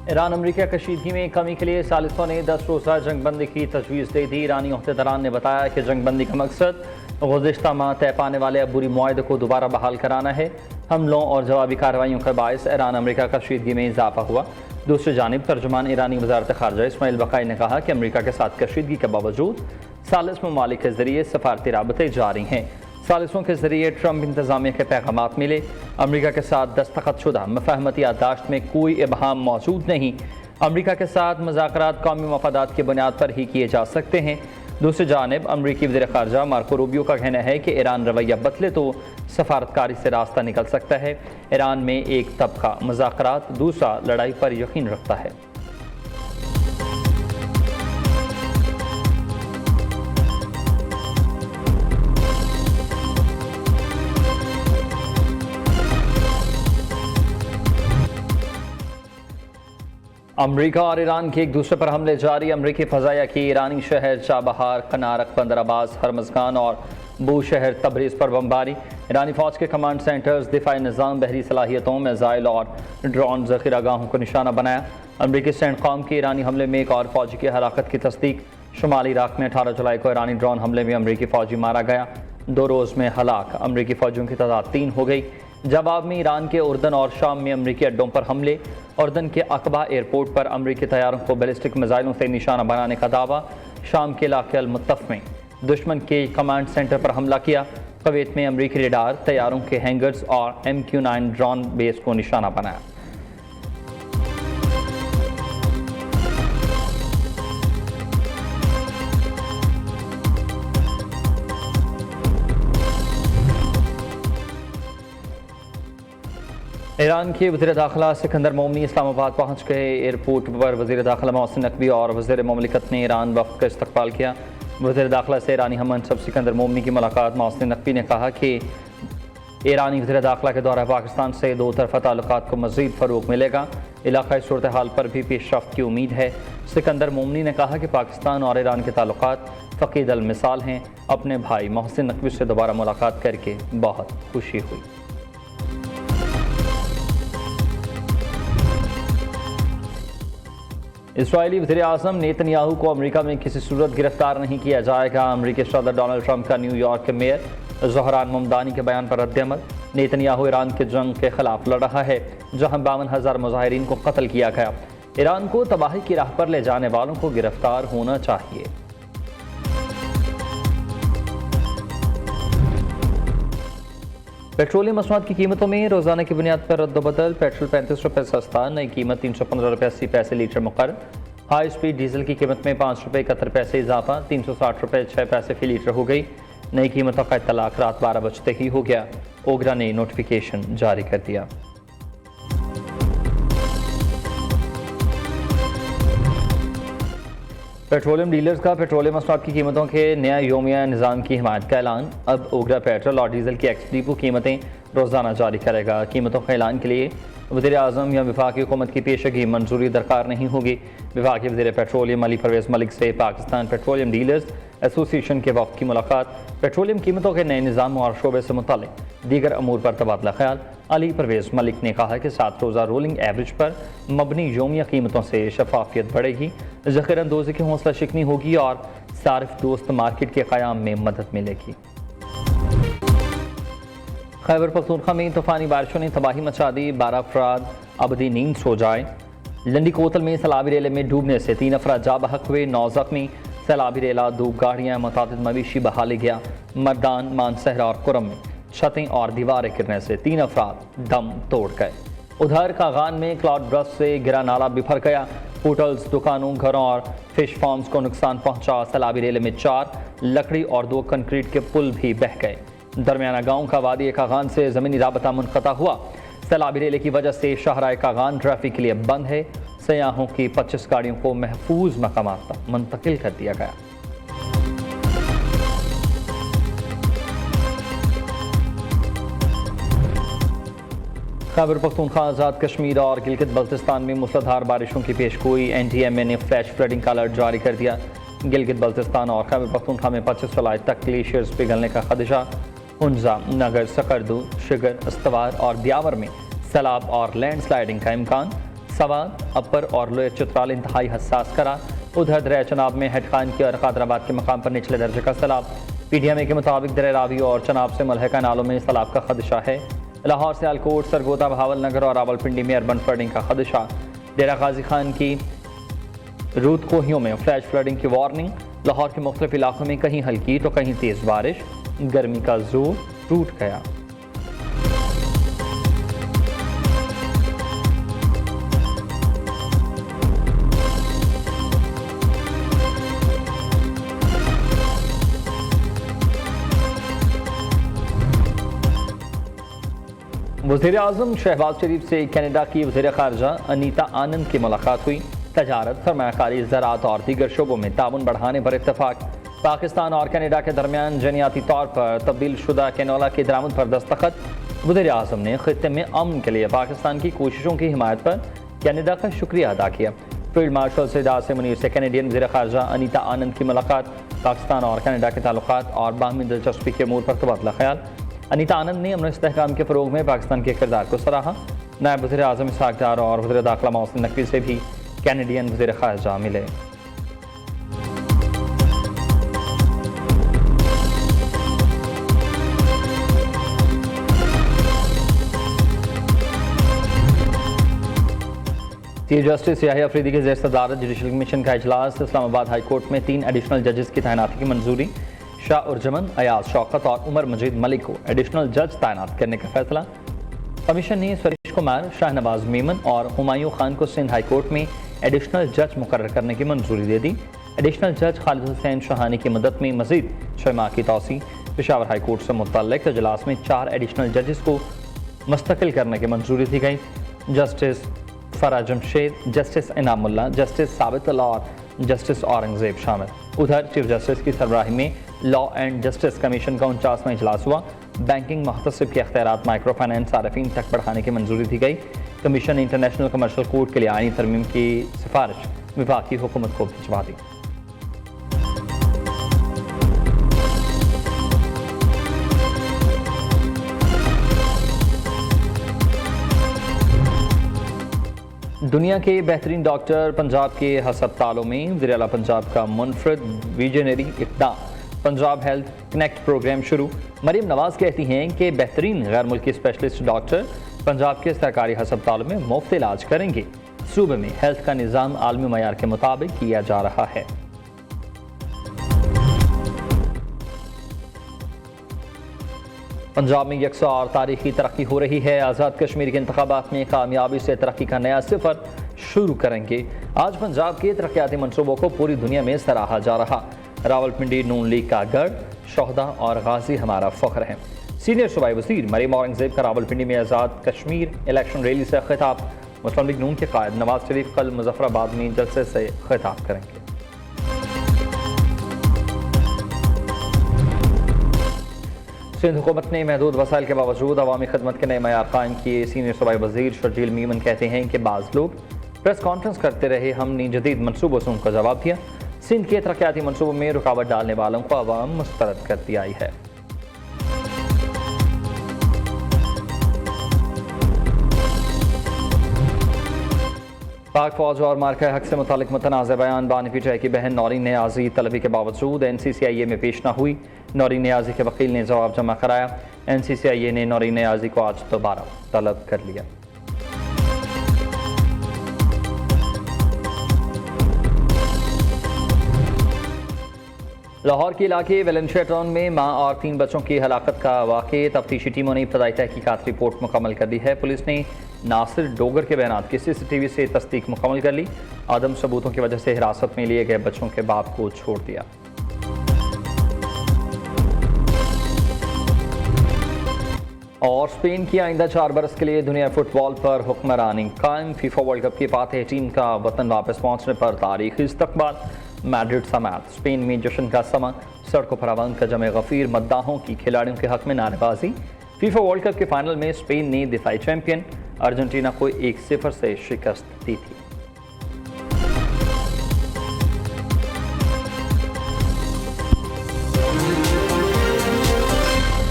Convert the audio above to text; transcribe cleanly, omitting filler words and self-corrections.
Iran अमरीका कशीदगी में कमी के लिए सालिसों ने 10 रोज़ा जंगबंदी की तजवीज़ दे दी। ईरानी अहदेदारान ने बताया कि जंगबंदी का मकसद गुज़िश्ता माह तय पाने वाले अबूरी मुआहदे को दोबारा बहाल कराना है। हमलों और जवाबी कार्रवाइयों के बायस ईरान अमरीका कशीदगी में इजाफा हुआ। दूसरी जानिब तर्जुमान ईरानी वज़ारत ख़ारजा इस्माइल बक़ाई ने कहा कि अमरीका के साथ कशीदगी के बावजूद सालिस ममालिक के ज़रिए सफारती राबते जारी हैं। सालिसों के ज़रिए ट्रंप इंतज़ामिया के पैगामात मिले। अमरीका के साथ दस्तखतशुदा मफाहमती याददाश्त में कोई इबहाम मौजूद नहीं। अमरीका के साथ मुज़ाकरात कौमी मफादात की बुनियाद पर ही किए जा सकते हैं। दूसरी जानिब अमरीकी वज़ीर ख़ारजा मार्को रूबियो का कहना है कि ईरान रवैया बदले तो सफारतकारी से रास्ता निकल सकता है। ईरान में एक तबका मुज़ाकरात, दूसरा लड़ाई पर यकीन रखता है। अमरीका और ईरान के एक दूसरे पर हमले जारी। अमरीकी फ़ज़ाया की ईरानी शहर चाबहार, कनारक, बंदराबाज, हरमज़गान और बू शहर तबरीज़ पर बमबारी। ईरानी फ़ौज के कमांड सेंटर्स, दिफाई निज़ाम, बहरी सलाहियतों, मिसाइल और ड्रोन ज़ख़ीरागाहों को निशाना बनाया। अमरीकी सेंटकॉम के ईरानी हमले में एक और फ़ौजी की हलाकत की तस्दीक। शुमाली इराक़ में 18 जुलाई को ईरानी ड्रोन हमले में अमरीकी फ़ौजी मारा गया। 2 रोज़ में हलाक अमरीकी फ़ौजियों की तादाद 3 हो गई। जवाब में ईरान के उर्दन और शाम में अमरीकी अड्डों पर हमले। उर्दन के अकबा एयरपोर्ट पर अमरीकी तैयारों को बैलिस्टिक मिसाइलों से निशाना बनाने का दावा। शाम के इलाके अल-मुत्तफ़ में दुश्मन के कमांड सेंटर पर हमला किया। कुवैत में अमरीकी रेडार, तैयारों के हैंगर्स और MQ-9 ड्रोन बेस को निशाना बनाया। ईरान के वज़ीर दाखिला सिकंदर मोमनी इस्लामाबाद पहुँच गए। एयरपोर्ट पर वज़ीर दाखिला मोहसिन नकवी और वज़ीर ममलिकत ने ईरान वफ़द का इस्तकबाल किया। वज़ीर दाखिला से ईरानी हम मनसब सिकंदर मोमनी की मुलाकात। मोहसिन नकवी ने कहा कि ईरानी वज़ीर दाखिला के दौरा पाकिस्तान से दो तरफ़ा ताल्लुकात को मज़ीद फ़रोग़ मिलेगा। इलाक़ाई सूरत हाल पर भी पेशरफ़्त की उम्मीद है। सिकंदर मोमनी ने कहा कि पाकिस्तान और ईरान के ताल्लुकात फ़क़ीद अल मिसाल हैं। अपने भाई मोहसिन नकवी से दोबारा मुलाकात करके बहुत खुशी हुई। इस्राएली वज़ीर आज़म नेतन्याहू को अमरीका में किसी सूरत गिरफ्तार नहीं किया जाएगा। अमरीकी सदर डोनाल्ड ट्रंप का न्यूयॉर्क के मेयर ज़ोहरान ममदानी के बयान पर रद्द-ए-अमल। नेतन्याहू ईरान के जंग के खिलाफ लड़ रहा है, जहां 52,000 मुजाहिरीन को कत्ल किया गया। ईरान को तबाही की राह पर ले जाने वालों को गिरफ्तार होना चाहिए। पेट्रोलियम मसनूआत की कीमतों में रोज़ाना की बुनियाद पर रद्द-बदल। पेट्रोल 35 रुपये सस्ता, नई कीमत 315 रुपये 80 पैसे लीटर मुकर्रर। हाई स्पीड डीजल की कीमत में 5 रुपये 71 पैसे इजाफा, 360 रुपये 6 पैसे फी लीटर हो गई। नई कीमतों का इत्तलाक रात 12 बजते ही हो गया। ओगरा ने नोटिफिकेशन जारी कर दिया। पेट्रोलियम डीलर्स का पेट्रोलियम मसनूआत की कीमतों के नया योमिया निज़ाम की हिमायत का ऐलान। अब ओगरा पेट्रोल और डीजल की एक्स डिपो कीमतें रोज़ाना जारी करेगा। कीमतों के ऐलान के लिए वज़ीर आज़म या वफाकी हुकूमत की पेशगी मंजूरी दरकार नहीं होगी। वफाकी वज़ीर पेट्रोलियम अली परवेज़ मलिक से पाकिस्तान पेट्रोलियम डीलर्स एसोसिएशन के वफ़द की मुलाकात। पेट्रोलियम कीमतों के नए निज़ाम और शोबे से मुताल्लिक़ दीगर अमूर पर तबादला ख्याल। अली परवेज़ मलिक ने कहा कि 7 रोज़ा रोलिंग एवरेज पर मबनी योमिया कीमतों से शफाफियत बढ़ेगी, ज़ख़ीराअंदोज़ी की हौसला शिकनी होगी और सारिफ दोस्त मार्केट के क़याम में मदद मिलेगी। खैबर पख्तूनख्वा में तूफ़ानी बारिशों ने तबाही मचा दी। 12 अफराद अबदी नींद सो जाए। लंडी कोतल में सैलाबी रेले में डूबने से 3 अफराद जा बहक हुए, 9 ज़ख्मी। सैलाबी रेला, 2 गाड़ियाँ, मुतादिद मवेशी बहा ले गया। मर्दान, मानसहरा और कुरम में छतें और दीवारें गिरने से 3 अफराद दम तोड़ गए। उधर कागान में क्लाउड ब्रस्ट से गिरा नाला बिफर गया। होटल्स, दुकानों, घरों और फिश फार्म्स को नुकसान पहुंचा। सैलाबी रेले में 4 लकड़ी और 2 कंक्रीट के पुल भी बह गए। दरमियाना गांव का वादी कागान से ज़मीनी राबता मुनक़ता हुआ। सैलाबी रेले की वजह से शाहराह कागान ट्रैफिक के लिए बंद है। सयाहों की 25 गाड़ियों को महफूज मकामात तक मुंतकिल कर दिया गया। खैबर पख्तूनख्वा, आज़ाद कश्मीर और गिलगित बल्तिस्तान में मूसलाधार बारिशों की पेशगोई। NTMA ने फ्लैश फ्लडिंग का अलर्ट जारी कर दिया। गिलगित बल्तिस्तान और खैबर पख्तूनख्वा में 25 जुलाई तक ग्लेशियर्स पिघलने का खदशा। हुंजा, नगर, सकरदू, शिगर, अस्तवार और ब्यावर में सैलाब और लैंडस्लाइडिंग का इम्कान। सवाद, अपर और लोअर चित्राल इंतहाई हसास करार। उधर दरिया चनाब में हेडखान की और कादराबाद के मकाम पर निचले दर्जे का सैलाब। PTMA के मुताबिक दरिया रावी और चनाब से मुल्हका नालों में सैलाब का खदशा है। लाहौर, सियालकोट, सरगोदा, बहावल नगर और रावलपिंडी में अर्बन फ्लडिंग का खदशा। डेरा गाजी खान की रूद कोहियों में फ्लैश फ्लडिंग की वार्निंग। लाहौर के मुख्तलिफ इलाकों में कहीं हल्की तो कहीं तेज़ बारिश। गर्मी का जोर टूट गया। वज़ीर आज़म शहबाज शरीफ से कनाडा की वज़ीर ख़ारजा अनीता आनंद की मुलाकात हुई। तजारत, सरमायाकारी, ज़राअत और दीगर शोबों में ताउन बढ़ाने पर इत्तफाक। पाकिस्तान और कनाडा के दरमियान जनियाती तौर पर तब्दील शुदा कैनोला की दरामद पर दस्तखत। वज़ीर आज़म ने खित्ते में अमन के लिए पाकिस्तान की कोशिशों की हिमायत पर कनाडा का शुक्रिया अदा किया। फील्ड मार्शल सैयद से मुनीर से कैनेडियन वज़ीर ख़ारजा अनीता आनंद की मुलाकात। पाकिस्तान और कनाडा के ताल्लुकात और बाहमी दिलचस्पी के अमूर पर तबादला ख्याल। अनीता आनंद ने अमन इस्तेहकाम के फ़रोग में पाकिस्तान के किरदार को सराहा। नायब वज़ीर आज़म इसहाक़ डार और वज़ीर दाखिला मोहसिन नकवी से भी कैनेडियन वज़ीर ख़ारजा मिले। चीफ जस्टिस याहिया अफरीदी के ज़ेर सदारत जुडिशल कमीशन का इजलास। इस्लामाबाद हाई कोर्ट में 3 एडिशनल जजेस की तैनाती की मंजूरी। शाह उर्जमन, अयाज शौकत और उमर मजीद मलिक को एडिशनल जज तैनात करने का फैसला। कमीशन ने सुरेश कुमार, शाहनवाज मेमन और हुमायूं खान को सिंध हाई कोर्ट में एडिशनल जज मुकर्रर करने की मंजूरी दे दी। एडिशनल जज खालिद हुसैन शहानी की मदद में मजीद 6 माह की तौसी। पेशावर हाई कोर्ट से मुतल्लिक इजलास में 4 एडिशनल जजेस को मुस्तकिल करने की मंजूरी दी गई। जस्टिस फरा जमशेद, जस्टिस इनामुल्ला, जस्टिस साबित अल्लाह और जस्टिस औरंगजेब शामिल। उधर चीफ जस्टिस की सरबराही में लॉ एंड जस्टिस कमीशन का 49वां इजलास हुआ। बैंकिंग मुहतसिब के अख्तियारात माइक्रो फाइनेंस सारफीन तक बढ़ाने की मंजूरी दी गई। कमीशन ने इंटरनेशनल कमर्शियल कोड के लिए आईनी तरमीम की सिफारिश विभाग की हुकूमत को भिजवा दी। दुनिया के बेहतरीन डॉक्टर पंजाब के हस्पतालों में वज़ीर आला पंजाब का मुनफरद विजनरी इक़दाम। पंजाब हेल्थ कनेक्ट प्रोग्राम शुरू। मरीम नवाज कहती हैं कि बेहतरीन गैर मुल्की स्पेशलिस्ट डॉक्टर पंजाब के सरकारी हस्पतालों में मुफ्त इलाज करेंगे। सूबे में हेल्थ का निज़ाम आलमी मयार के मुताबिक किया जा रहा है। पंजाब में यकसा और तारीखी तरक्की हो रही है। आज़ाद कश्मीर के इंतखाबात में कामयाबी से तरक्की का नया सिफर शुरू करेंगे। आज पंजाब के तरक्याती मनसूबों को पूरी दुनिया में सराहा जा रहा। रावलपिंडी नून लीग का गढ़, शोहदा और गाजी हमारा फ़ख्र है। सीनियर सूबाई वज़ीर मरीम औरंगज़ेब का रावलपिंडी में आज़ाद कश्मीर इलेक्शन रैली से खिताब। मुस्लिम लीग नून के कायद नवाज शरीफ कल मुजफ्फराबाद में जलसे से खिताब करेंगे। सिंध हुकूमत ने महदूद वसाइल के बावजूद अवामी खदमत के नए मयार कायम किए। सीनियर सूबाई वज़ीर शर्जील मीमन कहते हैं कि बाज़ लोग प्रेस कॉन्फ्रेंस करते रहे, हमने जदीद मनसूबों से उनका जवाब दिया। सिंध के तरक्याती मनसूबों में रुकावट डालने वालों को अवाम मुस्तरद करती आई है। पाक फौज और मार्का हक से मुतालिक मुतनाज़ बयान। बानी पीटीआई की बहन नौरीन नियाज़ी तलबी के बावजूद NCCIA में पेश न हुई। नौरीन नियाज़ी के वकील ने जवाब जमा कराया। NCCIA ने नौरीन नियाज़ी को आज दोबारा तलब कर लिया। लाहौर के इलाके वेलेंशिया टाउन में मां और 3 बच्चों की हलाकत का वाक़या। तफ्तीशी टीमों ने इब्तदाई तहकीकात रिपोर्ट मुकम्मल कर दी है। पुलिस ने नासिर डोगर के बयानात की CCTV से तस्दीक मुकम्मल कर ली। आदम सबूतों की वजह से हिरासत में लिए गए बच्चों के बाप को छोड़ दिया। और स्पेन की आइंदा 4 बरस के लिए दुनिया फुटबॉल पर हुक्मरानी कायम। फीफा वर्ल्ड कप की फातह टीम का वतन वापस पहुंचने पर तारीखी इस्तकबाल। मैड्रिड समेत स्पेन में जश्न का समा। सड़कों पर आवाम का जमे गफीर। मद्दाहों की खिलाड़ियों के हक में नारेबाजी। फीफा वर्ल्ड कप के फाइनल में स्पेन ने दिफाई चैंपियन अर्जेंटीना को 1-0 से शिकस्त दी थी।